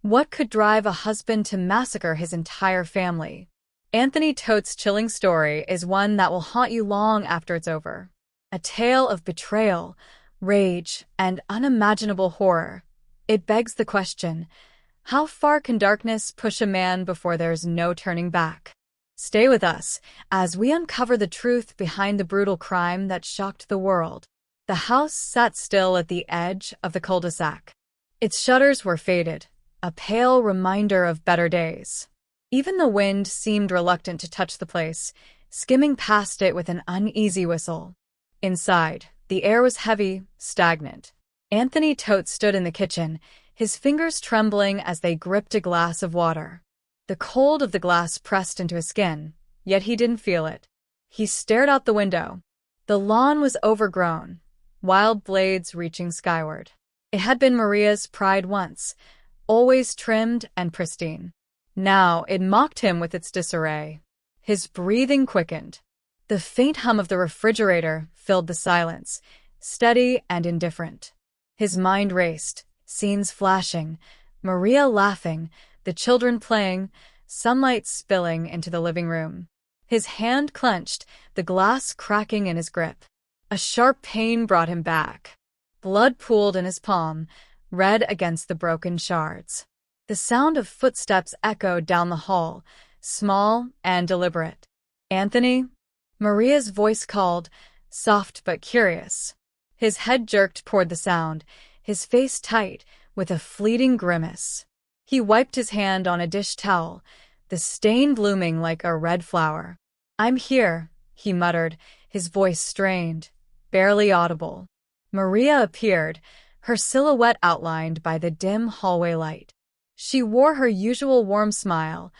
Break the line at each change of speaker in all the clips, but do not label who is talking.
What could drive a husband to massacre his entire family? Anthony Todt's chilling story is one that will haunt you long after it's over. A tale of betrayal, rage, and unimaginable horror. It begs the question, how far can darkness push a man before there's no turning back? Stay with us as we uncover the truth behind the brutal crime that shocked the world. The house sat still at the edge of the cul-de-sac. Its shutters were faded, a pale reminder of better days. Even the wind seemed reluctant to touch the place, skimming past it with an uneasy whistle. Inside, the air was heavy, stagnant. Anthony Todt stood in the kitchen, his fingers trembling as they gripped a glass of water. The cold of the glass pressed into his skin, yet he didn't feel it. He stared out the window. The lawn was overgrown, wild blades reaching skyward. It had been Maria's pride once, always trimmed and pristine. Now it mocked him with its disarray. His breathing quickened. The faint hum of the refrigerator filled the silence, steady and indifferent. His mind raced, scenes flashing, Maria laughing, the children playing, sunlight spilling into the living room. His hand clenched, the glass cracking in his grip. A sharp pain brought him back. Blood pooled in his palm, red against the broken shards. The sound of footsteps echoed down the hall, small and deliberate. "Anthony?" Maria's voice called, soft but curious. His head jerked toward the sound, his face tight, with a fleeting grimace. He wiped his hand on a dish towel, the stain blooming like a red flower. "I'm here," he muttered, his voice strained, barely audible. Maria appeared, her silhouette outlined by the dim hallway light. She wore her usual warm smile,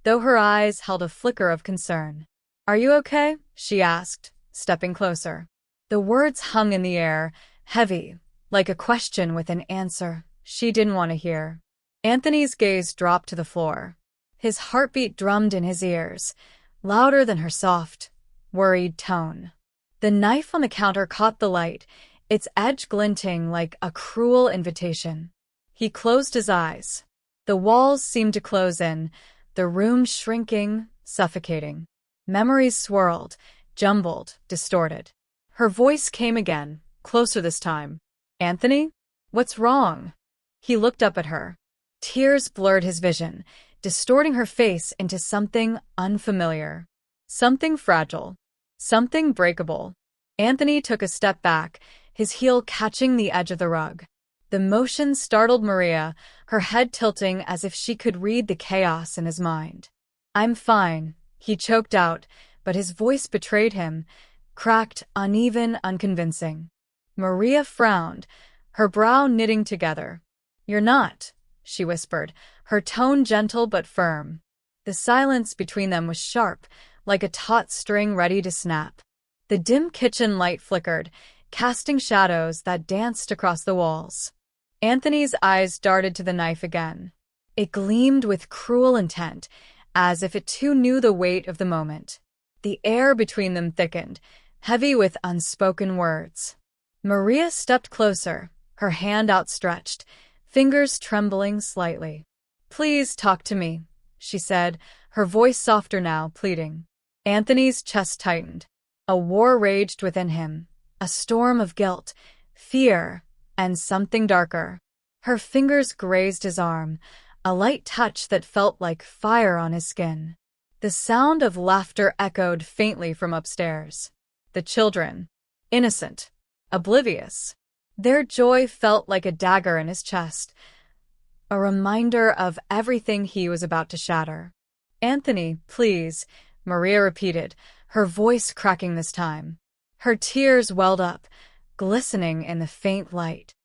though her eyes held a flicker of concern. "Are you okay?" she asked, stepping closer. The words hung in the air, heavy, like a question with an answer she didn't want to hear. Anthony's gaze dropped to the floor. His heartbeat drummed in his ears, louder than her soft, worried tone. The knife on the counter caught the light, its edge glinting like a cruel invitation. He closed his eyes. The walls seemed to close in, the room shrinking, suffocating. Memories swirled, jumbled, distorted. Her voice came again, closer this time. "Anthony? What's wrong?" He looked up at her. Tears blurred his vision, distorting her face into something unfamiliar. Something fragile. Something breakable. Anthony took a step back, his heel catching the edge of the rug. The motion startled Maria, her head tilting as if she could read the chaos in his mind. "I'm fine," he choked out, but his voice betrayed him, cracked, uneven, unconvincing. Maria frowned, her brow knitting together. "You're not," she whispered, her tone gentle but firm. The silence between them was sharp, like a taut string ready to snap. The dim kitchen light flickered, casting shadows that danced across the walls. Anthony's eyes darted to the knife again. It gleamed with cruel intent, as if it too knew the weight of the moment. The air between them thickened, heavy with unspoken words. Maria stepped closer, her hand outstretched, fingers trembling slightly. "Please talk to me," she said, her voice softer now, pleading. Anthony's chest tightened. A war raged within him, a storm of guilt, fear, and something darker. Her fingers grazed his arm, a light touch that felt like fire on his skin. The sound of laughter echoed faintly from upstairs. The children, innocent, oblivious. Their joy felt like a dagger in his chest, a reminder of everything he was about to shatter. "Anthony, please," Maria repeated, her voice cracking this time. Her tears welled up, glistening in the faint light.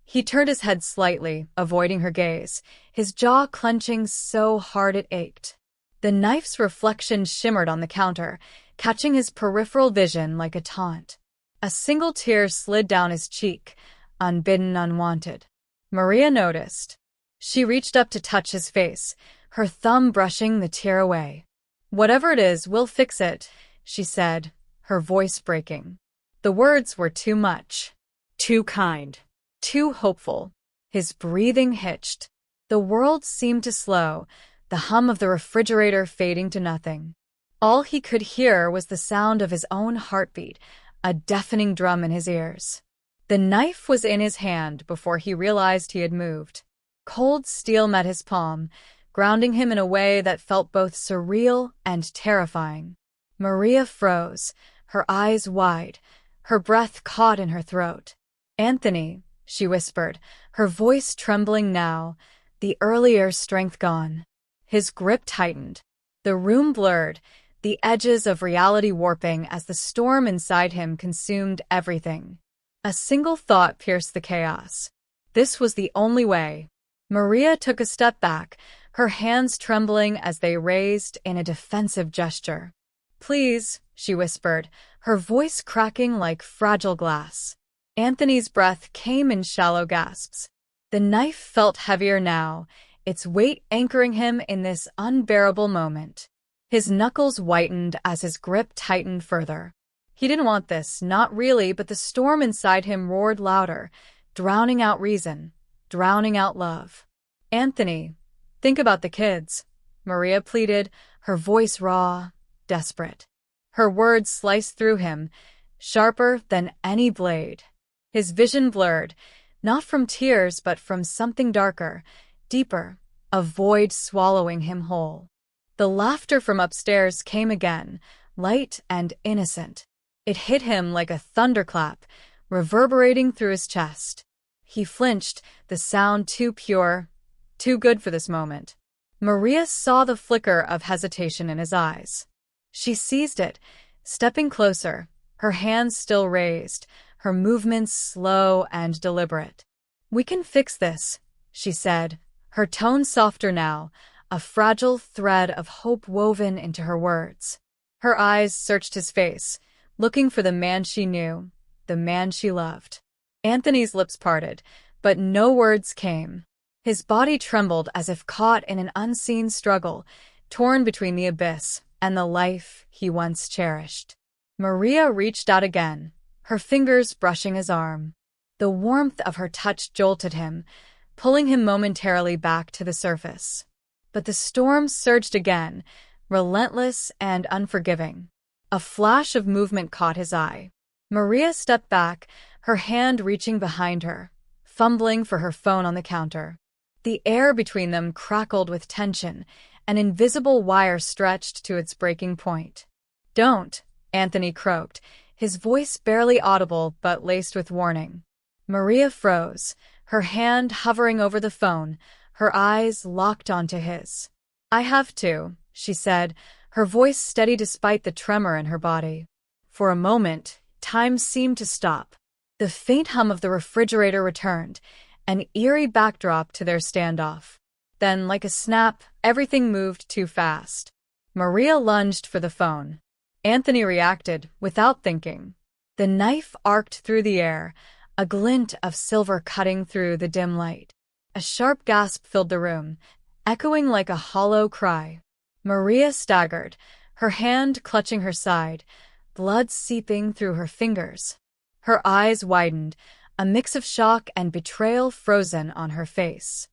He turned his head slightly, avoiding her gaze, his jaw clenching so hard it ached. The knife's reflection shimmered on the counter, catching his peripheral vision like a taunt. A single tear slid down his cheek, unbidden, unwanted. Maria noticed. She reached up to touch his face, her thumb brushing the tear away. "Whatever it is, we'll fix it," she said, her voice breaking. The words were too much. Too kind. Too hopeful. His breathing hitched. The world seemed to slow, the hum of the refrigerator fading to nothing. All he could hear was the sound of his own heartbeat, a deafening drum in his ears. The knife was in his hand before he realized he had moved. Cold steel met his palm, grounding him in a way that felt both surreal and terrifying. Maria froze, her eyes wide, her breath caught in her throat. "Anthony," she whispered, her voice trembling now, the earlier strength gone. His grip tightened. The room blurred, the edges of reality warping as the storm inside him consumed everything. A single thought pierced the chaos. This was the only way. Maria took a step back, her hands trembling as they raised in a defensive gesture. "Please," she whispered, her voice cracking like fragile glass. Anthony's breath came in shallow gasps. The knife felt heavier now, its weight anchoring him in this unbearable moment. His knuckles whitened as his grip tightened further. He didn't want this, not really, but the storm inside him roared louder, drowning out reason, drowning out love. "Anthony, think about the kids," Maria pleaded, her voice raw, desperate. Her words sliced through him, sharper than any blade. His vision blurred, not from tears but from something darker, deeper, a void swallowing him whole. The laughter from upstairs came again, light and innocent. It hit him like a thunderclap, reverberating through his chest. He flinched, the sound too pure, too good for this moment. Maria saw the flicker of hesitation in his eyes. She seized it, stepping closer, her hands still raised, her movements slow and deliberate. "We can fix this," she said, her tone softer now, a fragile thread of hope woven into her words. Her eyes searched his face, looking for the man she knew, the man she loved. Anthony's lips parted, but no words came. His body trembled as if caught in an unseen struggle, torn between the abyss and the life he once cherished. Maria reached out again, her fingers brushing his arm. The warmth of her touch jolted him, pulling him momentarily back to the surface. But the storm surged again, relentless and unforgiving. A flash of movement caught his eye. Maria stepped back, her hand reaching behind her, fumbling for her phone on the counter. The air between them crackled with tension, an invisible wire stretched to its breaking point. "Don't," Anthony croaked, his voice barely audible but laced with warning. Maria froze, her hand hovering over the phone, her eyes locked onto his. "I have to," she said, her voice steady despite the tremor in her body. For a moment, time seemed to stop. The faint hum of the refrigerator returned, an eerie backdrop to their standoff. Then, like a snap, everything moved too fast. Maria lunged for the phone. Anthony reacted, without thinking. The knife arced through the air, a glint of silver cutting through the dim light. A sharp gasp filled the room, echoing like a hollow cry. Maria staggered, her hand clutching her side, blood seeping through her fingers. Her eyes widened, a mix of shock and betrayal frozen on her face.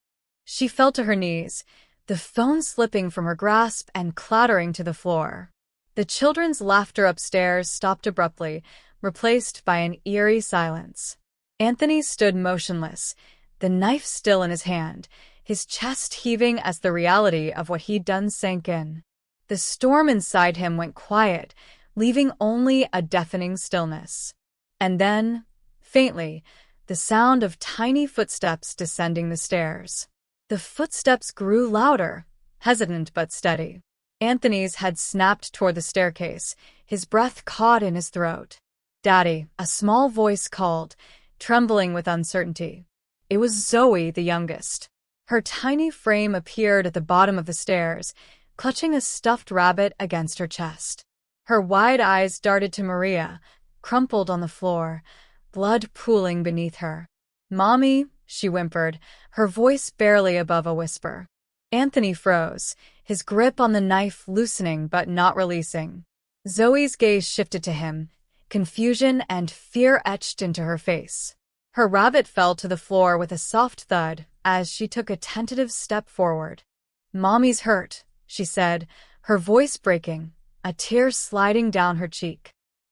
She fell to her knees, the phone slipping from her grasp and clattering to the floor. The children's laughter upstairs stopped abruptly, replaced by an eerie silence. Anthony stood motionless, the knife still in his hand, his chest heaving as the reality of what he'd done sank in. The storm inside him went quiet, leaving only a deafening stillness. And then, faintly, the sound of tiny footsteps descending the stairs. The footsteps grew louder, hesitant but steady. Anthony's had snapped toward the staircase, his breath caught in his throat. "Daddy," a small voice called, trembling with uncertainty. It was Zoe, the youngest. Her tiny frame appeared at the bottom of the stairs, clutching a stuffed rabbit against her chest. Her wide eyes darted to Maria, crumpled on the floor, blood pooling beneath her. "Mommy," she whimpered, her voice barely above a whisper. Anthony froze, his grip on the knife loosening but not releasing. Zoe's gaze shifted to him, confusion and fear etched into her face. Her rabbit fell to the floor with a soft thud as she took a tentative step forward. "Mommy's hurt," she said, her voice breaking, a tear sliding down her cheek.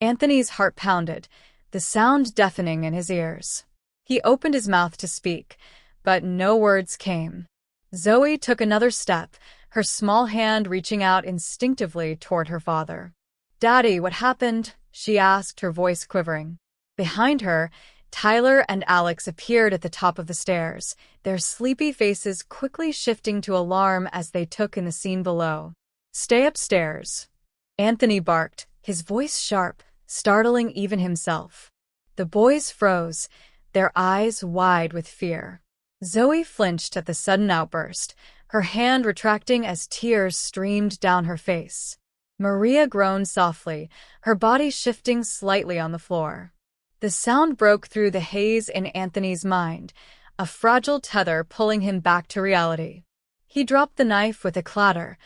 Anthony's heart pounded, the sound deafening in his ears. He opened his mouth to speak, but no words came. Zoe took another step, her small hand reaching out instinctively toward her father. "Daddy, what happened?" she asked, her voice quivering. Behind her, Tyler and Alex appeared at the top of the stairs, their sleepy faces quickly shifting to alarm as they took in the scene below. "Stay upstairs," Anthony barked, his voice sharp, startling even himself. The boys froze, their eyes wide with fear. Zoe flinched at the sudden outburst, her hand retracting as tears streamed down her face. Maria groaned softly, her body shifting slightly on the floor. The sound broke through the haze in Anthony's mind, a fragile tether pulling him back to reality. He dropped the knife with a clatter,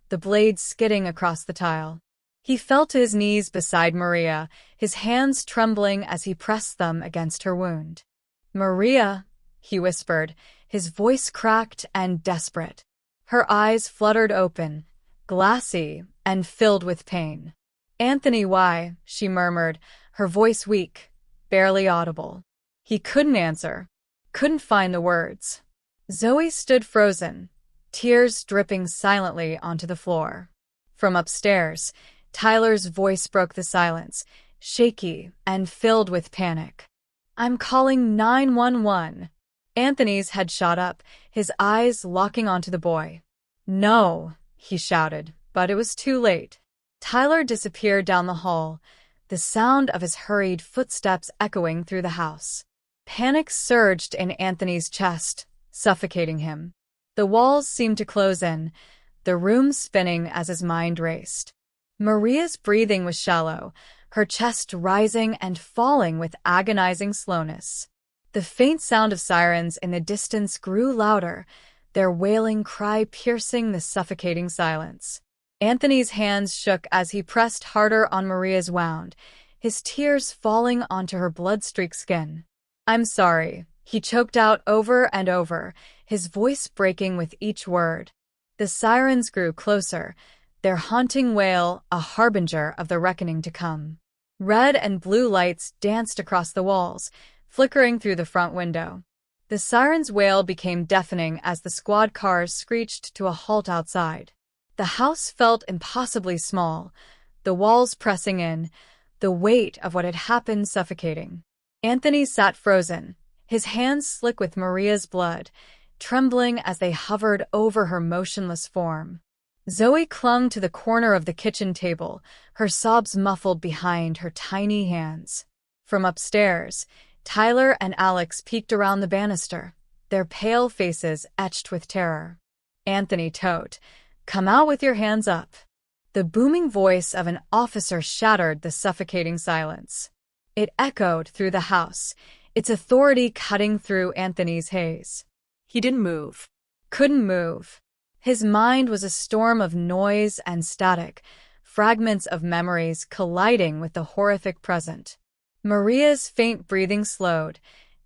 the blade skidding across the tile. He fell to his knees beside Maria, his hands trembling as he pressed them against her wound. "Maria," he whispered, his voice cracked and desperate. Her eyes fluttered open, glassy and filled with pain. "Anthony, why?" she murmured, her voice weak, barely audible. He couldn't answer, couldn't find the words. Zoe stood frozen, tears dripping silently onto the floor. From upstairs, Tyler's voice broke the silence, shaky and filled with panic. "I'm calling 911. Anthony's head shot up, his eyes locking onto the boy. "No," he shouted, but it was too late. Tyler disappeared down the hall, the sound of his hurried footsteps echoing through the house. Panic surged in Anthony's chest, suffocating him. The walls seemed to close in, the room spinning as his mind raced. Maria's breathing was shallow, her chest rising and falling with agonizing slowness. The faint sound of sirens in the distance grew louder, their wailing cry piercing the suffocating silence. Anthony's hands shook as he pressed harder on Maria's wound, his tears falling onto her blood-streaked skin. "I'm sorry," he choked out over and over, his voice breaking with each word. The sirens grew closer, their haunting wail a harbinger of the reckoning to come. Red and blue lights danced across the walls, flickering through the front window. The siren's wail became deafening as the squad cars screeched to a halt outside. The house felt impossibly small, the walls pressing in, the weight of what had happened suffocating. Anthony sat frozen, his hands slick with Maria's blood, trembling as they hovered over her motionless form. Zoe clung to the corner of the kitchen table, her sobs muffled behind her tiny hands. From upstairs, Tyler and Alex peeked around the banister, their pale faces etched with terror. "Anthony, Todt, come out with your hands up." The booming voice of an officer shattered the suffocating silence. It echoed through the house, its authority cutting through Anthony's haze. He didn't move. Couldn't move. His mind was a storm of noise and static, fragments of memories colliding with the horrific present. Maria's faint breathing slowed,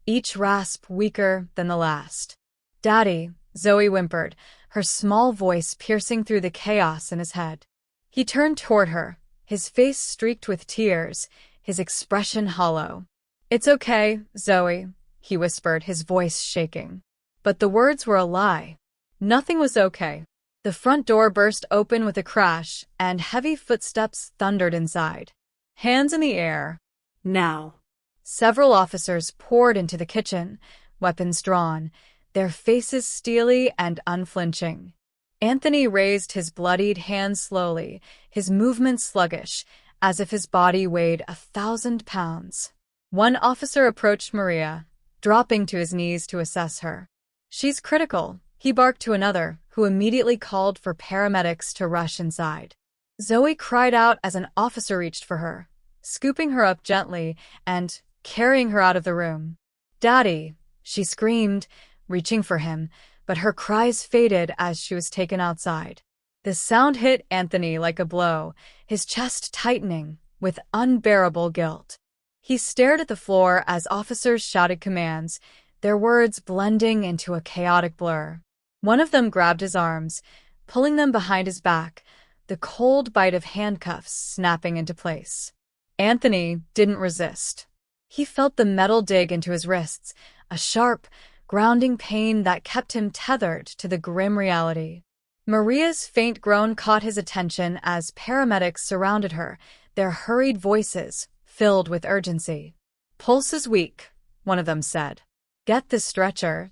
each rasp weaker than the last. "Daddy," Zoe whimpered, her small voice piercing through the chaos in his head. He turned toward her, his face streaked with tears, his expression hollow. "It's okay, Zoe," he whispered, his voice shaking. But the words were a lie. Nothing was okay. The front door burst open with a crash, and heavy footsteps thundered inside. Hands in the air. "Now." Several officers poured into the kitchen, weapons drawn, their faces steely and unflinching. Anthony raised his bloodied hand slowly, his movements sluggish, as if his body weighed 1,000 pounds. One officer approached Maria, dropping to his knees to assess her. "She's critical," he barked to another, who immediately called for paramedics to rush inside. Zoe cried out as an officer reached for her, scooping her up gently and carrying her out of the room. "Daddy," she screamed, reaching for him, but her cries faded as she was taken outside. The sound hit Anthony like a blow, his chest tightening with unbearable guilt. He stared at the floor as officers shouted commands, their words blending into a chaotic blur. One of them grabbed his arms, pulling them behind his back, the cold bite of handcuffs snapping into place. Anthony didn't resist. He felt the metal dig into his wrists, a sharp, grounding pain that kept him tethered to the grim reality. Maria's faint groan caught his attention as paramedics surrounded her, their hurried voices filled with urgency. "Pulse is weak," one of them said. "Get the stretcher."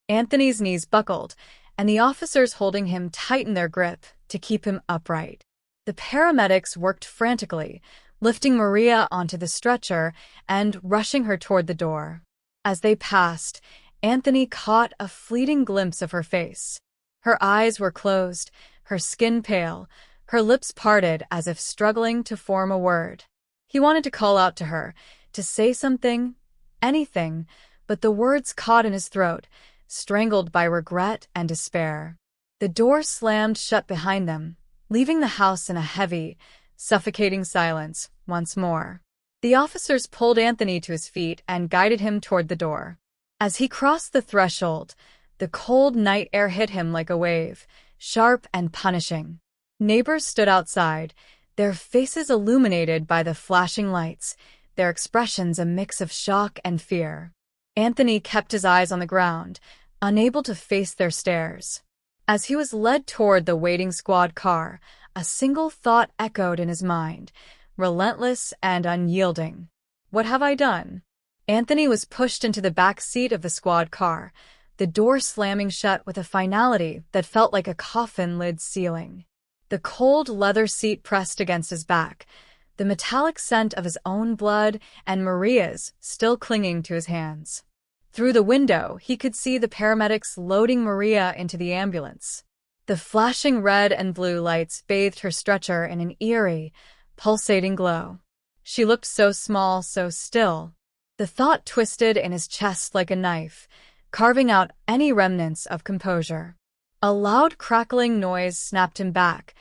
Anthony's knees buckled, and the officers holding him tightened their grip to keep him upright. The paramedics worked frantically, lifting Maria onto the stretcher and rushing her toward the door. As they passed, Anthony caught a fleeting glimpse of her face. Her eyes were closed, her skin pale, her lips parted as if struggling to form a word. He wanted to call out to her, to say something, anything, but the words caught in his throat, strangled by regret and despair. The door slammed shut behind them, leaving the house in a heavy, suffocating silence once more. The officers pulled Anthony to his feet and guided him toward the door. As he crossed the threshold, the cold night air hit him like a wave, sharp and punishing. Neighbors stood outside, their faces illuminated by the flashing lights, their expressions a mix of shock and fear. Anthony kept his eyes on the ground, unable to face their stares. As he was led toward the waiting squad car, a single thought echoed in his mind, relentless and unyielding. What have I done? Anthony was pushed into the back seat of the squad car, the door slamming shut with a finality that felt like a coffin lid sealing. The cold leather seat pressed against his back, the metallic scent of his own blood and Maria's still clinging to his hands. Through the window, he could see the paramedics loading Maria into the ambulance. The flashing red and blue lights bathed her stretcher in an eerie, pulsating glow. She looked so small, so still. The thought twisted in his chest like a knife, carving out any remnants of composure. A loud crackling noise snapped him back,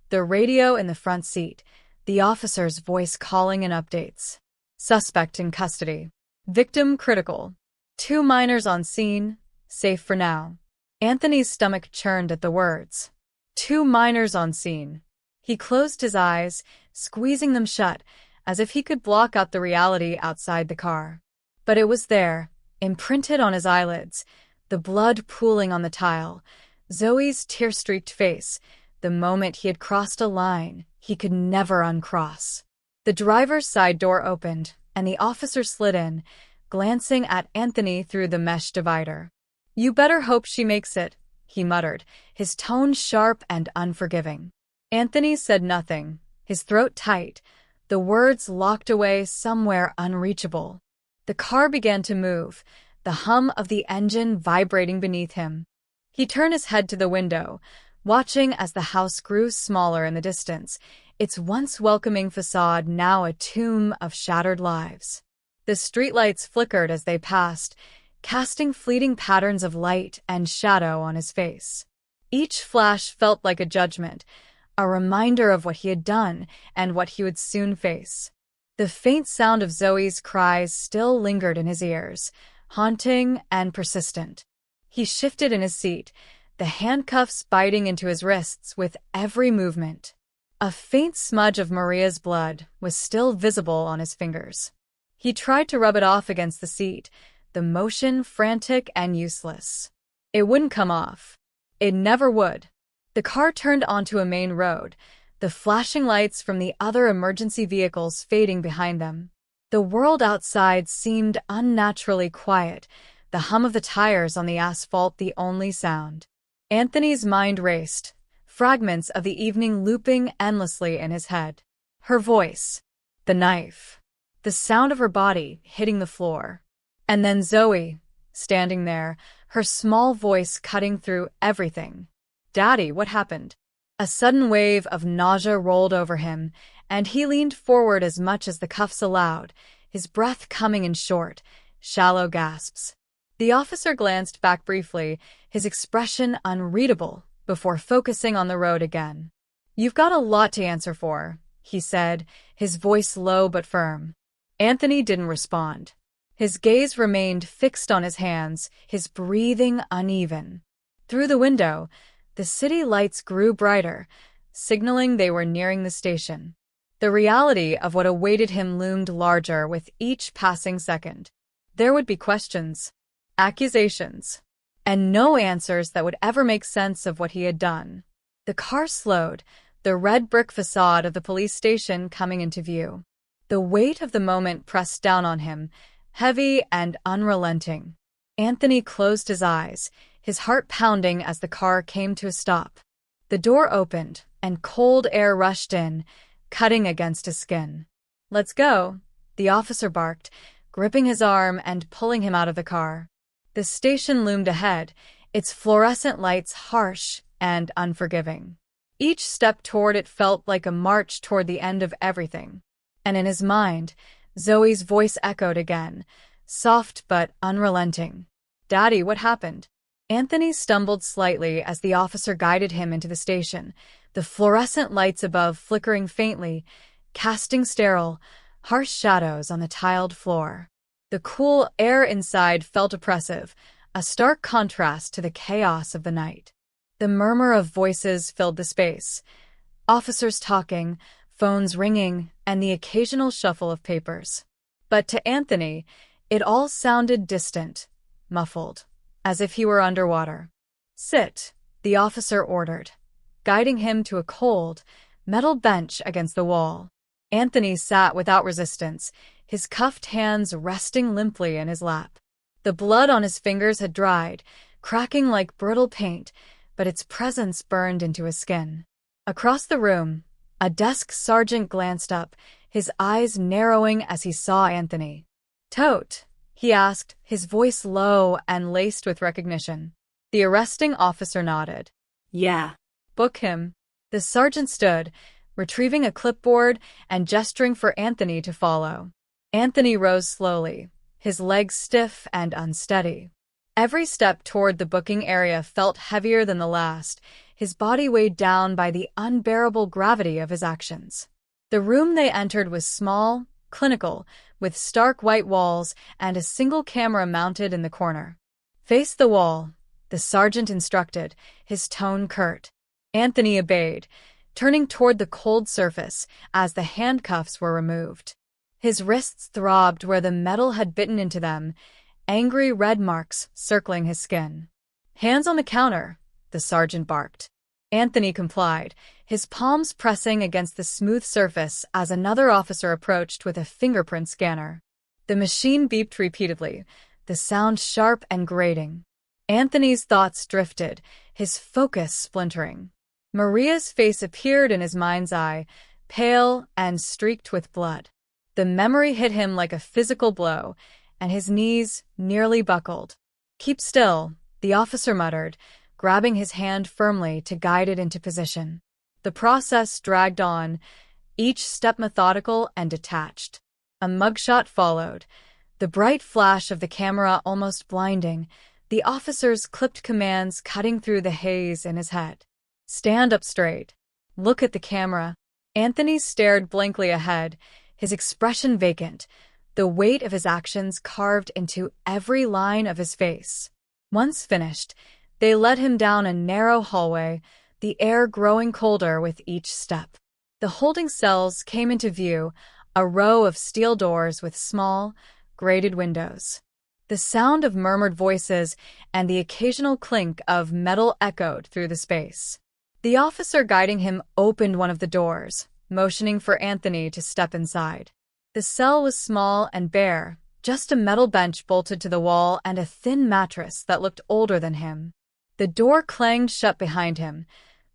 the radio in the front seat, the officer's voice calling in updates. Suspect in custody. Victim critical. 2 minors on scene, safe for now. Anthony's stomach churned at the words. 2 minors on scene. He closed his eyes, squeezing them shut, as if he could block out the reality outside the car. But it was there, imprinted on his eyelids, the blood pooling on the tile, Zoe's tear-streaked face, the moment he had crossed a line he could never uncross. The driver's side door opened, and the officer slid in, glancing at Anthony through the mesh divider. "You better hope she makes it," he muttered, his tone sharp and unforgiving. Anthony said nothing, his throat tight, the words locked away somewhere unreachable. The car began to move, the hum of the engine vibrating beneath him. He turned his head to the window, watching as the house grew smaller in the distance, its once welcoming facade now a tomb of shattered lives. The streetlights flickered as they passed, casting fleeting patterns of light and shadow on his face. Each flash felt like a judgment, a reminder of what he had done and what he would soon face. The faint sound of Zoe's cries still lingered in his ears, haunting and persistent. He shifted in his seat, the handcuffs biting into his wrists with every movement. A faint smudge of Maria's blood was still visible on his fingers. He tried to rub it off against the seat, the motion frantic and useless. It wouldn't come off. It never would. The car turned onto a main road, the flashing lights from the other emergency vehicles fading behind them. The world outside seemed unnaturally quiet, the hum of the tires on the asphalt the only sound. Anthony's mind raced, fragments of the evening looping endlessly in his head. Her voice, the knife, the sound of her body hitting the floor. And then Zoe, standing there, her small voice cutting through everything. "Daddy, what happened?" A sudden wave of nausea rolled over him, and he leaned forward as much as the cuffs allowed, his breath coming in short, shallow gasps. The officer glanced back briefly, his expression unreadable, before focusing on the road again. "You've got a lot to answer for," he said, his voice low but firm. Anthony didn't respond. His gaze remained fixed on his hands, his breathing uneven. Through the window, the city lights grew brighter, signaling they were nearing the station. The reality of what awaited him loomed larger with each passing second. There would be questions, accusations, and no answers that would ever make sense of what he had done. The car slowed, the red brick facade of the police station coming into view. The weight of the moment pressed down on him, heavy and unrelenting. Anthony closed his eyes, his heart pounding as the car came to a stop. The door opened, and cold air rushed in, cutting against his skin. "Let's go," the officer barked, gripping his arm and pulling him out of the car. The station loomed ahead, its fluorescent lights harsh and unforgiving. Each step toward it felt like a march toward the end of everything. And in his mind, Zoe's voice echoed again, soft but unrelenting. "Daddy, what happened?" Anthony stumbled slightly as the officer guided him into the station, the fluorescent lights above flickering faintly, casting sterile, harsh shadows on the tiled floor. The cool air inside felt oppressive, a stark contrast to the chaos of the night. The murmur of voices filled the space, officers talking, phones ringing, and the occasional shuffle of papers. But to Anthony, it all sounded distant, muffled, as if he were underwater. "Sit," the officer ordered, guiding him to a cold, metal bench against the wall. Anthony sat without resistance, his cuffed hands resting limply in his lap. The blood on his fingers had dried, cracking like brittle paint, but its presence burned into his skin. Across the room, a desk sergeant glanced up, his eyes narrowing as he saw Anthony. "Todt?" he asked, his voice low and laced with recognition. The arresting officer nodded.
"Yeah."
"Book him." The sergeant stood, retrieving a clipboard and gesturing for Anthony to follow. Anthony rose slowly, his legs stiff and unsteady. Every step toward the booking area felt heavier than the last, his body weighed down by the unbearable gravity of his actions. The room they entered was small, clinical, with stark white walls and a single camera mounted in the corner. "Face the wall," the sergeant instructed, his tone curt. Anthony obeyed, turning toward the cold surface as the handcuffs were removed. His wrists throbbed where the metal had bitten into them, angry red marks circling his skin. "Hands on the counter," the sergeant barked. Anthony complied, his palms pressing against the smooth surface as another officer approached with a fingerprint scanner. The machine beeped repeatedly, the sound sharp and grating. Anthony's thoughts drifted, his focus splintering. Maria's face appeared in his mind's eye, pale and streaked with blood. The memory hit him like a physical blow, and his knees nearly buckled. "Keep still," the officer muttered, grabbing his hand firmly to guide it into position. The process dragged on, each step methodical and detached. A mugshot followed, the bright flash of the camera almost blinding, the officer's clipped commands cutting through the haze in his head. "Stand up straight. Look at the camera." Anthony stared blankly ahead, his expression vacant, the weight of his actions carved into every line of his face. Once finished, they led him down a narrow hallway, the air growing colder with each step. The holding cells came into view, a row of steel doors with small, grated windows. The sound of murmured voices and the occasional clink of metal echoed through the space. The officer guiding him opened one of the doors, motioning for Anthony to step inside. The cell was small and bare, just a metal bench bolted to the wall and a thin mattress that looked older than him. The door clanged shut behind him,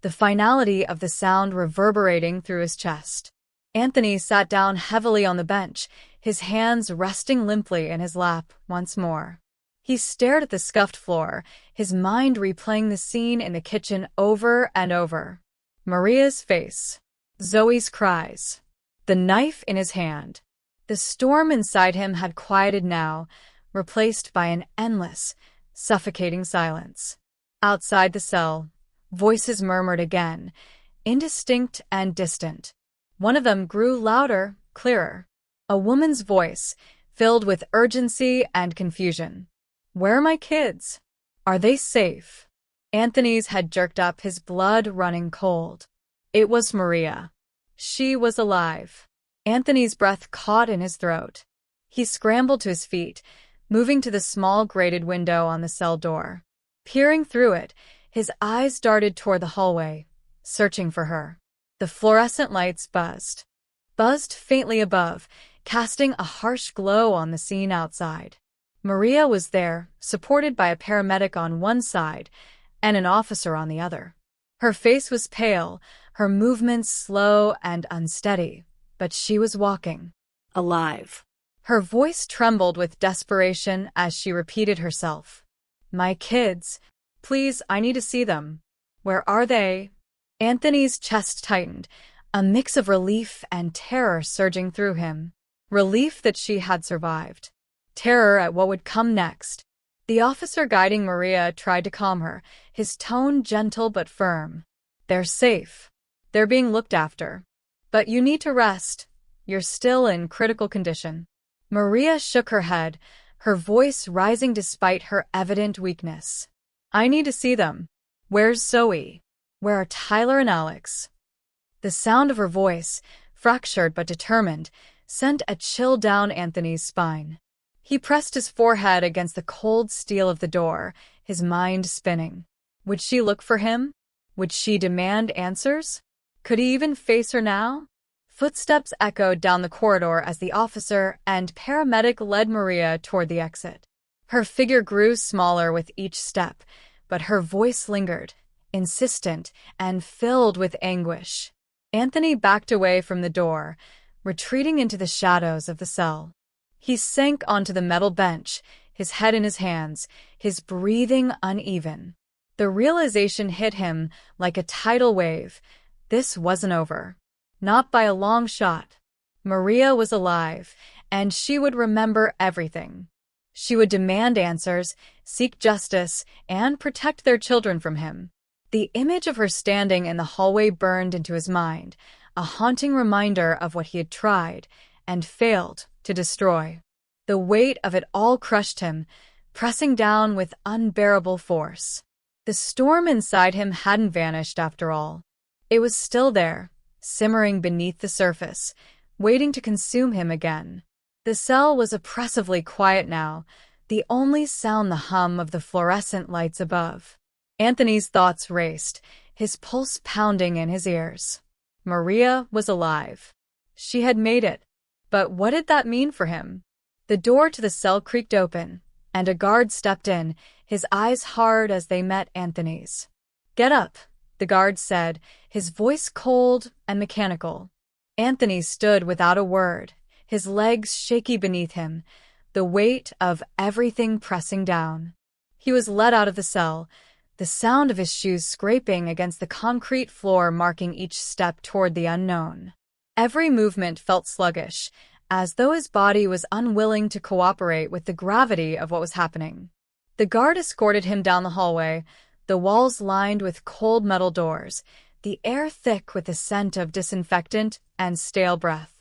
the finality of the sound reverberating through his chest. Anthony sat down heavily on the bench, his hands resting limply in his lap once more. He stared at the scuffed floor, his mind replaying the scene in the kitchen over and over. Maria's face, Zoe's cries, the knife in his hand. The storm inside him had quieted now, replaced by an endless, suffocating silence. Outside the cell, voices murmured again, indistinct and distant. One of them grew louder, clearer. A woman's voice, filled with urgency and confusion. Where are my kids? Are they safe? Anthony's head jerked up, his blood running cold. It was Maria. She was alive. Anthony's breath caught in his throat. He scrambled to his feet, moving to the small grated window on the cell door. Peering through it, his eyes darted toward the hallway, searching for her. The fluorescent lights buzzed faintly above, casting a harsh glow on the scene outside. Maria was there, supported by a paramedic on one side and an officer on the other. Her face was pale, her movements slow and unsteady, but she was walking. Alive. Her voice trembled with desperation as she repeated herself. My kids. Please, I need to see them. Where are they? Anthony's chest tightened, a mix of relief and terror surging through him. Relief that she had survived. Terror at what would come next. The officer guiding Maria tried to calm her, his tone gentle but firm. They're safe. They're being looked after. But you need to rest. You're still in critical condition. Maria shook her head, her voice rising despite her evident weakness. I need to see them. Where's Zoe? Where are Tyler and Alex? The sound of her voice, fractured but determined, sent a chill down Anthony's spine. He pressed his forehead against the cold steel of the door, his mind spinning. Would she look for him? Would she demand answers? Could he even face her now? Footsteps echoed down the corridor as the officer and paramedic led Maria toward the exit. Her figure grew smaller with each step, but her voice lingered, insistent and filled with anguish. Anthony backed away from the door, retreating into the shadows of the cell. He sank onto the metal bench, his head in his hands, his breathing uneven. The realization hit him like a tidal wave. This wasn't over. Not by a long shot. Maria was alive, and she would remember everything. She would demand answers, seek justice, and protect their children from him. The image of her standing in the hallway burned into his mind, a haunting reminder of what he had tried and failed to destroy. The weight of it all crushed him, pressing down with unbearable force. The storm inside him hadn't vanished after all. It was still there, simmering beneath the surface, waiting to consume him again. The cell was oppressively quiet now, the only sound the hum of the fluorescent lights above. Anthony's thoughts raced, his pulse pounding in his ears. Maria was alive. She had made it. But what did that mean for him? The door to the cell creaked open, and a guard stepped in, his eyes hard as they met Anthony's. Get up, the guard said, his voice cold and mechanical. Anthony stood without a word, his legs shaky beneath him, the weight of everything pressing down. He was led out of the cell, the sound of his shoes scraping against the concrete floor marking each step toward the unknown. Every movement felt sluggish, as though his body was unwilling to cooperate with the gravity of what was happening. The guard escorted him down the hallway, the walls lined with cold metal doors, the air thick with the scent of disinfectant and stale breath.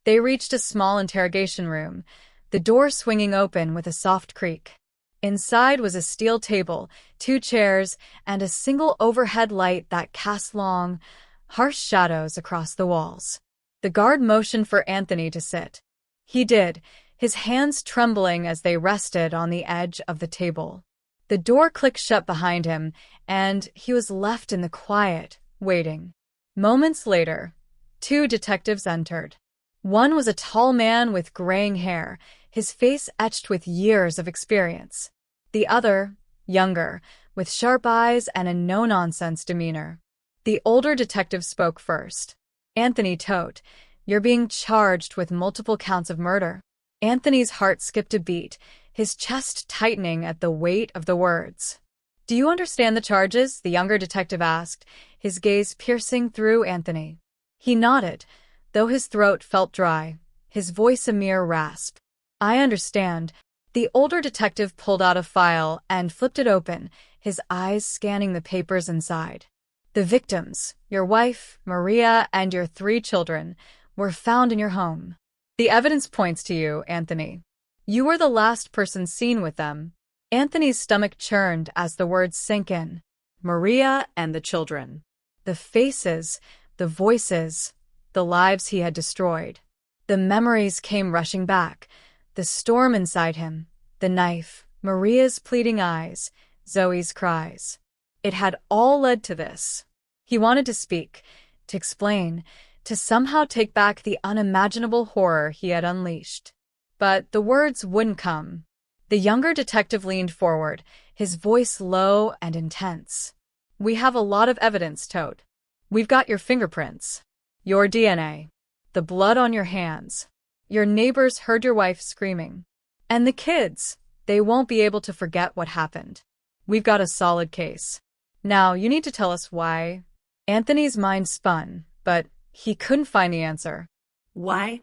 They reached a small interrogation room, the door swinging open with a soft creak. Inside was a steel table, 2 chairs, and a single overhead light that cast long, harsh shadows across the walls. The guard motioned for Anthony to sit. He did, his hands trembling as they rested on the edge of the table. The door clicked shut behind him, and he was left in the quiet, waiting. Moments later, 2 detectives entered. One was a tall man with graying hair, his face etched with years of experience. The other, younger, with sharp eyes and a no-nonsense demeanor. The older detective spoke first. Anthony Todt, you're being charged with multiple counts of murder. Anthony's heart skipped a beat, his chest tightening at the weight of the words. Do you understand the charges? The younger detective asked, his gaze piercing through Anthony. He nodded, though his throat felt dry, his voice a mere rasp. I understand. The older detective pulled out a file and flipped it open, his eyes scanning the papers inside. The victims, your wife, Maria, and your 3 children, were found in your home. The evidence points to you, Anthony. You were the last person seen with them. Anthony's stomach churned as the words sank in. Maria and the children. The faces, the voices, the lives he had destroyed. The memories came rushing back. The storm inside him, the knife, Maria's pleading eyes, Zoe's cries. It had all led to this. He wanted to speak, to explain, to somehow take back the unimaginable horror he had unleashed. But the words wouldn't come. The younger detective leaned forward, his voice low and intense. We have a lot of evidence, Todt. We've got your fingerprints, your DNA, the blood on your hands. Your neighbors heard your wife screaming. And the kids, they won't be able to forget what happened. We've got a solid case. Now, you need to tell us why. Anthony's mind spun, but he couldn't find the answer.
Why?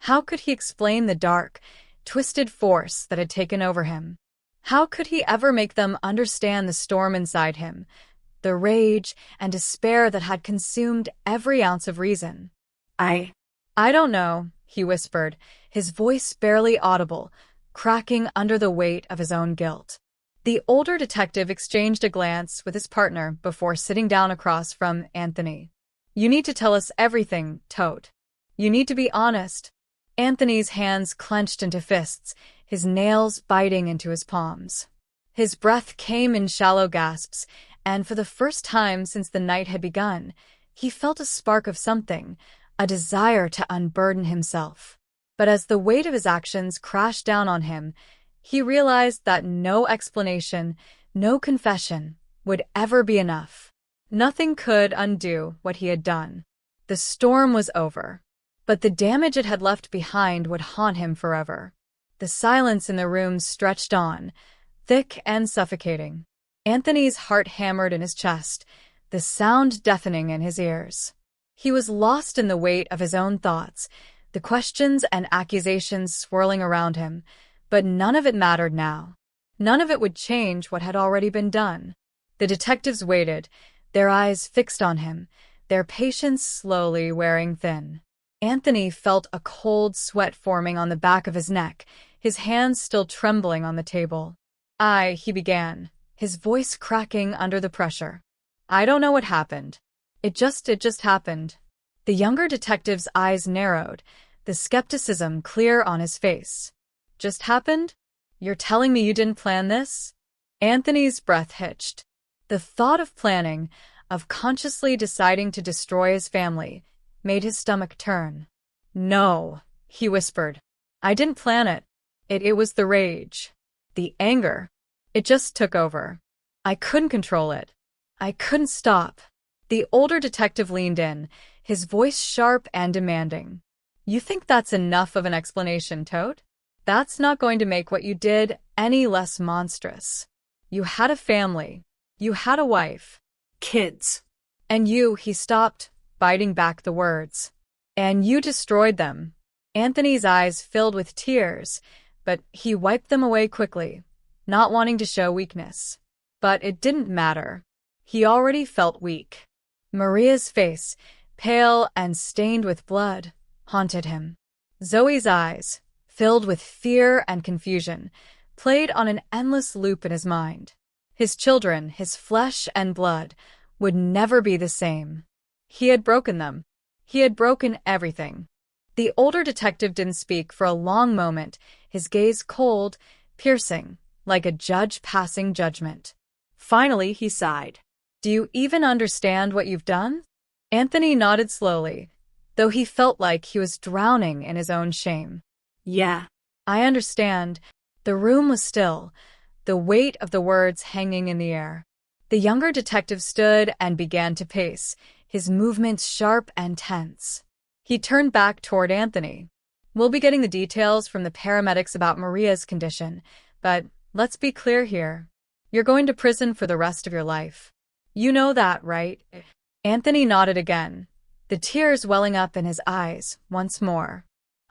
How could he explain the dark, twisted force that had taken over him? How could he ever make them understand the storm inside him, the rage and despair that had consumed every ounce of reason?
I
don't know, he whispered, his voice barely audible, cracking under the weight of his own guilt. The older detective exchanged a glance with his partner before sitting down across from Anthony. You need to tell us everything, Todt. You need to be honest. Anthony's hands clenched into fists, his nails biting into his palms. His breath came in shallow gasps, and for the first time since the night had begun, he felt a spark of something, a desire to unburden himself. But as the weight of his actions crashed down on him, he realized that no explanation, no confession, would ever be enough. Nothing could undo what he had done. The storm was over, but the damage it had left behind would haunt him forever. The silence in the room stretched on, thick and suffocating. Anthony's heart hammered in his chest, the sound deafening in his ears. He was lost in the weight of his own thoughts, the questions and accusations swirling around him, but none of it mattered now. None of it would change what had already been done. The detectives waited, their eyes fixed on him, their patience slowly wearing thin. Anthony felt a cold sweat forming on the back of his neck, his hands still trembling on the table. He began, his voice cracking under the pressure. I don't know what happened. It just happened. The younger detective's eyes narrowed, the skepticism clear on his face. Just happened? You're telling me you didn't plan this? Anthony's breath hitched. The thought of planning, of consciously deciding to destroy his family, made his stomach turn. No, he whispered. I didn't plan it. It was the rage. The anger. It just took over. I couldn't control it. I couldn't stop. The older detective leaned in, his voice sharp and demanding. You think that's enough of an explanation, Todt? That's not going to make what you did any less monstrous. You had a family. You had a wife.
Kids.
And he stopped, biting back the words. And you destroyed them. Anthony's eyes filled with tears, but he wiped them away quickly, not wanting to show weakness. But it didn't matter. He already felt weak. Maria's face, pale and stained with blood, haunted him. Zoe's eyes, filled with fear and confusion, played on an endless loop in his mind. His children, his flesh and blood, would never be the same. He had broken them. He had broken everything. The older detective didn't speak for a long moment, his gaze cold, piercing, like a judge passing judgment. Finally, he sighed. Do you even understand what you've done? Anthony nodded slowly, though he felt like he was drowning in his own shame.
Yeah.
I understand. The room was still, the weight of the words hanging in the air. The younger detective stood and began to pace, his movements sharp and tense. He turned back toward Anthony. We'll be getting the details from the paramedics about Maria's condition, but let's be clear here. You're going to prison for the rest of your life. You know that, right? Anthony nodded again, the tears welling up in his eyes once more.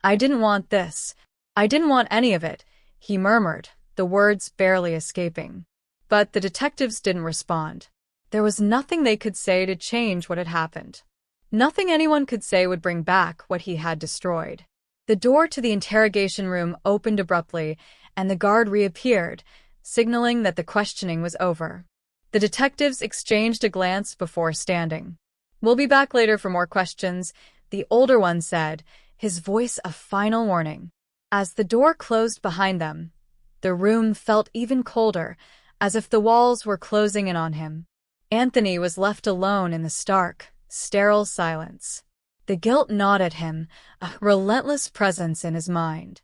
I didn't want this. I didn't want any of it, he murmured, the words barely escaping. But the detectives didn't respond. There was nothing they could say to change what had happened. Nothing anyone could say would bring back what he had destroyed. The door to the interrogation room opened abruptly, and the guard reappeared, signaling that the questioning was over. The detectives exchanged a glance before standing. "We'll be back later for more questions," the older one said, his voice a final warning. As the door closed behind them, the room felt even colder, as if the walls were closing in on him. Anthony was left alone in the stark, sterile silence. The guilt gnawed at him, a relentless presence in his mind.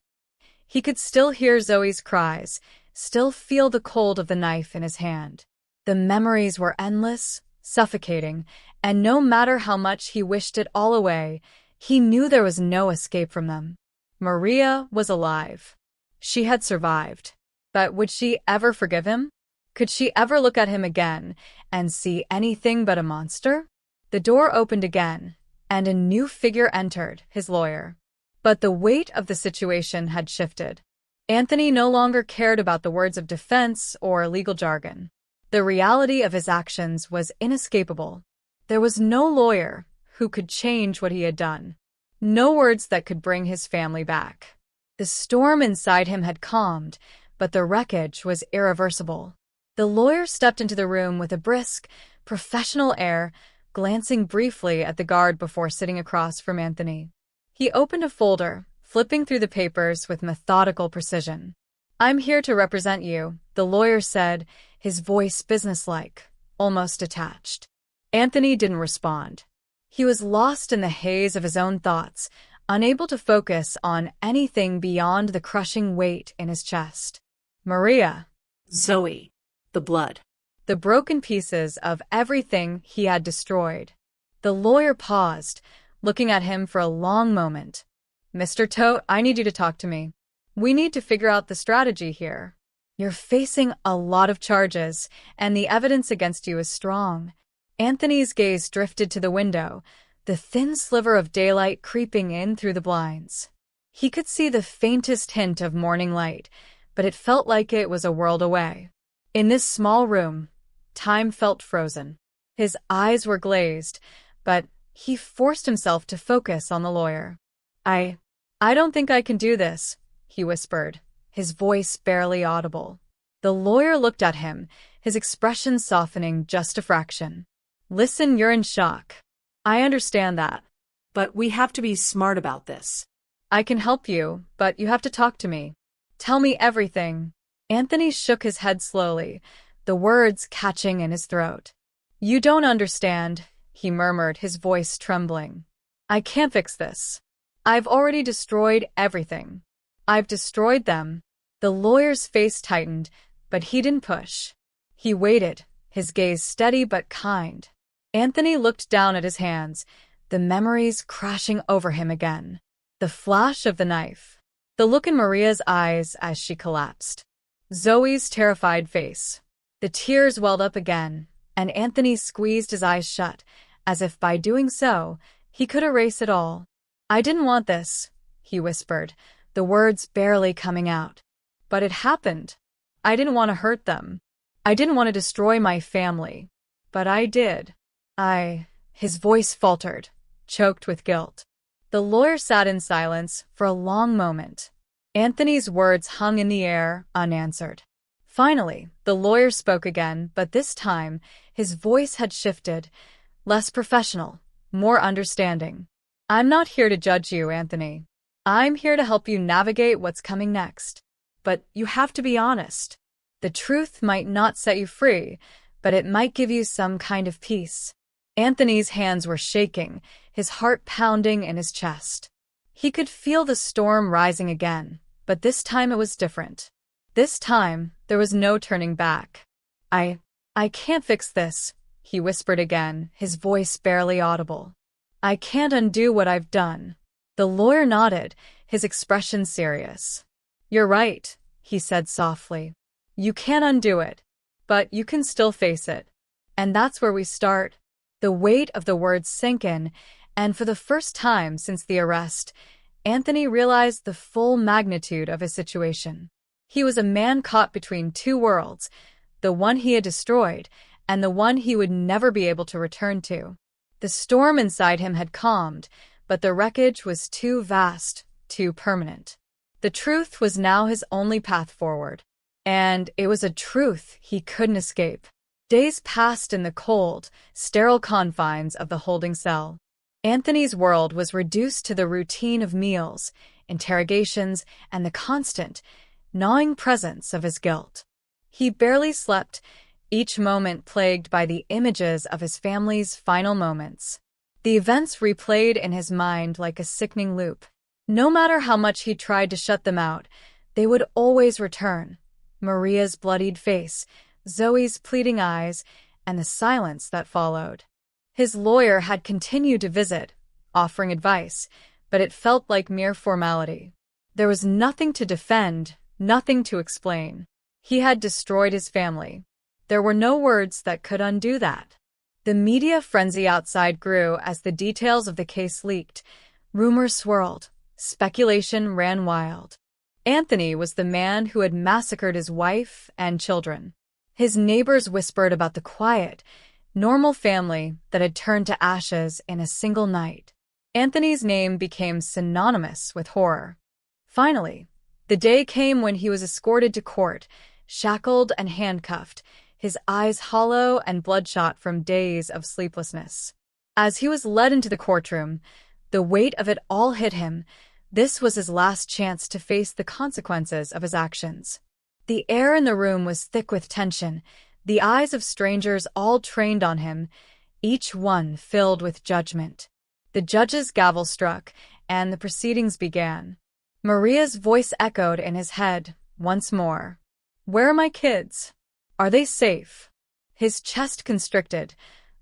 He could still hear Zoe's cries, still feel the cold of the knife in his hand. The memories were endless, suffocating, and no matter how much he wished it all away, he knew there was no escape from them. Maria was alive. She had survived. But would she ever forgive him? Could she ever look at him again and see anything but a monster? The door opened again, and a new figure entered, his lawyer. But the weight of the situation had shifted. Anthony no longer cared about the words of defense or legal jargon. The reality of his actions was inescapable. There was no lawyer who could change what he had done. No words that could bring his family back. The storm inside him had calmed, but the wreckage was irreversible. The lawyer stepped into the room with a brisk, professional air, glancing briefly at the guard before sitting across from Anthony. He opened a folder, flipping through the papers with methodical precision. "I'm here to represent you," the lawyer said, his voice businesslike, almost detached. Anthony didn't respond. He was lost in the haze of his own thoughts, unable to focus on anything beyond the crushing weight in his chest. Maria.
Zoe. The blood.
The broken pieces of everything he had destroyed. The lawyer paused, looking at him for a long moment. "Mr. Todt, I need you to talk to me. We need to figure out the strategy here. You're facing a lot of charges, and the evidence against you is strong." Anthony's gaze drifted to the window, the thin sliver of daylight creeping in through the blinds. He could see the faintest hint of morning light, but it felt like it was a world away. In this small room, time felt frozen. His eyes were glazed, but he forced himself to focus on the lawyer. I don't think I can do this," he whispered, his voice barely audible. The lawyer looked at him, his expression softening just a fraction. "Listen, you're in shock. I understand that.
But we have to be smart about this.
I can help you, but you have to talk to me. Tell me everything." Anthony shook his head slowly, the words catching in his throat. "You don't understand," he murmured, his voice trembling. "I can't fix this. I've already destroyed everything. I've destroyed them." The lawyer's face tightened, but he didn't push. He waited, his gaze steady but kind. Anthony looked down at his hands, the memories crashing over him again. The flash of the knife. The look in Maria's eyes as she collapsed. Zoe's terrified face. The tears welled up again, and Anthony squeezed his eyes shut, as if by doing so, he could erase it all. "I didn't want this," he whispered, the words barely coming out. "But it happened. I didn't want to hurt them. I didn't want to destroy my family. But I did. His voice faltered, choked with guilt. The lawyer sat in silence for a long moment. Anthony's words hung in the air, unanswered. Finally, the lawyer spoke again, but this time, his voice had shifted, less professional, more understanding. "I'm not here to judge you, Anthony. I'm here to help you navigate what's coming next. But you have to be honest. The truth might not set you free, but it might give you some kind of peace." Anthony's hands were shaking, his heart pounding in his chest. He could feel the storm rising again, but this time it was different. This time, there was no turning back. I can't fix this," he whispered again, his voice barely audible. "I can't undo what I've done." The lawyer nodded, his expression serious. "You're right," he said softly. "You can't undo it, but you can still face it. And that's where we start." The weight of the words sank in, and for the first time since the arrest, Anthony realized the full magnitude of his situation. He was a man caught between two worlds, the one he had destroyed and the one he would never be able to return to. The storm inside him had calmed, but the wreckage was too vast, too permanent. The truth was now his only path forward, and it was a truth he couldn't escape. Days passed in the cold, sterile confines of the holding cell. Anthony's world was reduced to the routine of meals, interrogations, and the constant, gnawing presence of his guilt. He barely slept, each moment plagued by the images of his family's final moments. The events replayed in his mind like a sickening loop. No matter how much he tried to shut them out, they would always return. Maria's bloodied face, Zoe's pleading eyes, and the silence that followed. His lawyer had continued to visit, offering advice, but it felt like mere formality. There was nothing to defend, nothing to explain. He had destroyed his family. There were no words that could undo that. The media frenzy outside grew as the details of the case leaked. Rumors swirled. Speculation ran wild. Anthony was the man who had massacred his wife and children. His neighbors whispered about the quiet, normal family that had turned to ashes in a single night. Anthony's name became synonymous with horror. Finally, the day came when he was escorted to court, shackled and handcuffed, his eyes hollow and bloodshot from days of sleeplessness. As he was led into the courtroom, the weight of it all hit him. This was his last chance to face the consequences of his actions. The air in the room was thick with tension, the eyes of strangers all trained on him, each one filled with judgment. The judge's gavel struck, and the proceedings began. Maria's voice echoed in his head once more. "Where are my kids? Are they safe?" His chest constricted,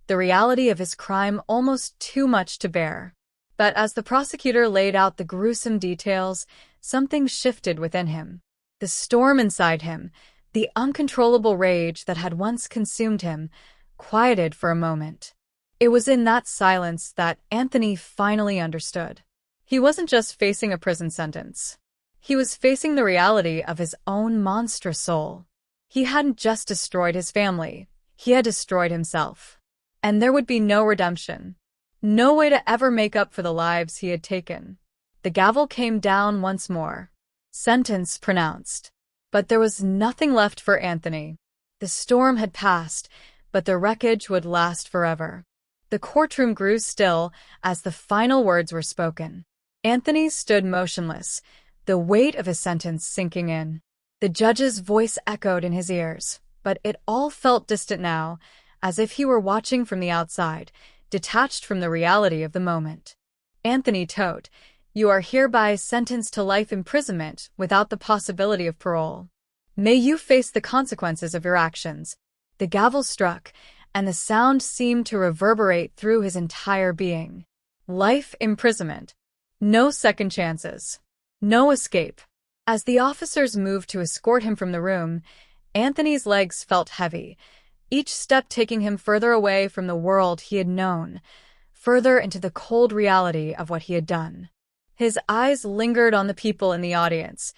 the reality of his crime almost too much to bear. But as the prosecutor laid out the gruesome details, something shifted within him. The storm inside him, the uncontrollable rage that had once consumed him, quieted for a moment. It was in that silence that Anthony finally understood. He wasn't just facing a prison sentence. He was facing the reality of his own monstrous soul. He hadn't just destroyed his family, he had destroyed himself. And there would be no redemption. No way to ever make up for the lives he had taken. The gavel came down once more. Sentence pronounced. But there was nothing left for Anthony. The storm had passed, but the wreckage would last forever. The courtroom grew still as the final words were spoken. Anthony stood motionless, the weight of his sentence sinking in. The judge's voice echoed in his ears, but it all felt distant now, as if he were watching from the outside, detached from the reality of the moment. "Anthony Todt, you are hereby sentenced to life imprisonment without the possibility of parole. May you face the consequences of your actions." The gavel struck, and the sound seemed to reverberate through his entire being. Life imprisonment. No second chances. No escape. As the officers moved to escort him from the room, Anthony's legs felt heavy, each step taking him further away from the world he had known, further into the cold reality of what he had done. His eyes lingered on the people in the audience,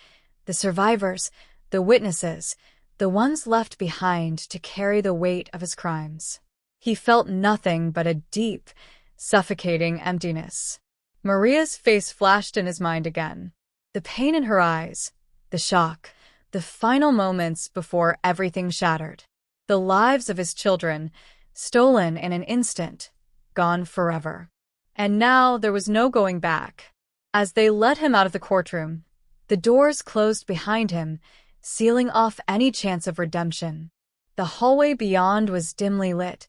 the survivors, the witnesses, the ones left behind to carry the weight of his crimes. He felt nothing but a deep, suffocating emptiness. Maria's face flashed in his mind again. The pain in her eyes, the shock, the final moments before everything shattered. The lives of his children, stolen in an instant, gone forever. And now there was no going back. As they led him out of the courtroom, the doors closed behind him, sealing off any chance of redemption. The hallway beyond was dimly lit,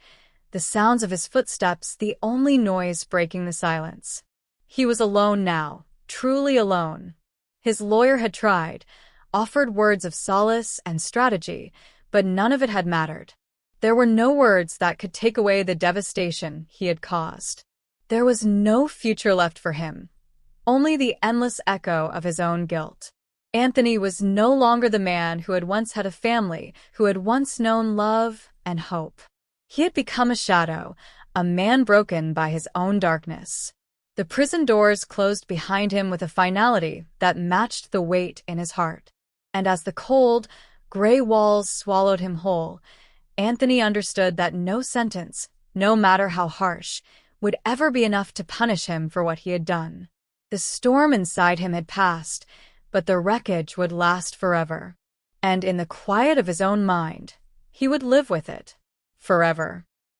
the sounds of his footsteps the only noise breaking the silence. He was alone now, truly alone. His lawyer had tried, offered words of solace and strategy, but none of it had mattered. There were no words that could take away the devastation he had caused. There was no future left for him, only the endless echo of his own guilt. Anthony was no longer the man who had once had a family, who had once known love and hope. He had become a shadow, a man broken by his own darkness. The prison doors closed behind him with a finality that matched the weight in his heart. And as the cold, gray walls swallowed him whole, Anthony understood that no sentence, no matter how harsh, would ever be enough to punish him for what he had done. The storm inside him had passed, but the wreckage would last forever. And in the quiet of his own mind, he would live with it forever.